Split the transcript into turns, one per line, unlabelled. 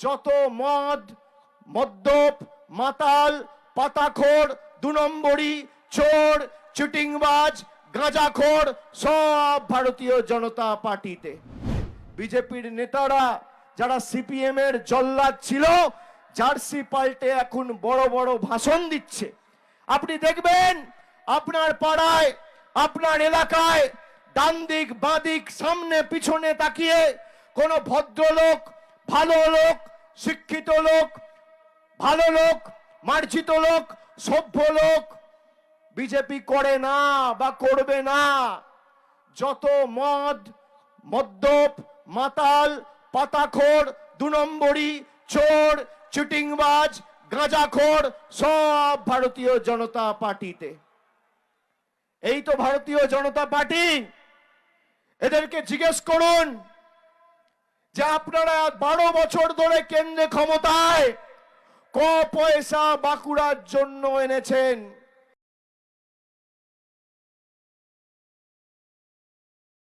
যত মদ, মদ্যপ, মাতাল, পাতাখোর, 2 নম্বরি, চোর, চিটিংবাজ, গাঁজাখোর সব ভারতীয় জনতা পার্টিতে। বিজেপির নেতারা যারা সিপিএম এর জল্লাদ ছিল, জার্সি পাল্টে এখন বড় বড় ভাষণ দিচ্ছে। আপনি দেখবেন আপনার পাড়ায়, আপনার এলাকায় ডান দিক বাঁ দিক সামনে পিছনে তাকিয়ে কোন ভদ্রলোক, ভালো লোক, শিক্ষিত লোক, ভালো লোক, মার্জিত লোক, সভ্য লোক বিজেপি করে না বা করবে না। যত মদ, মদ্যপ, মাতাল, পাতাখোর, 2 নম্বরি, চোর, চিটিংবাজ, গাঁজাখোর সব ভারতীয় জনতা পার্টিতে। এই তো ভারতীয় জনতা পার্টি। এদেরকে জিজ্ঞেস করুন যে আপনারা 12 বছর ধরে কেন্দ্রে ক্ষমতায় ক পয়সা বাঁকুড়ার জন্য এনেছেন।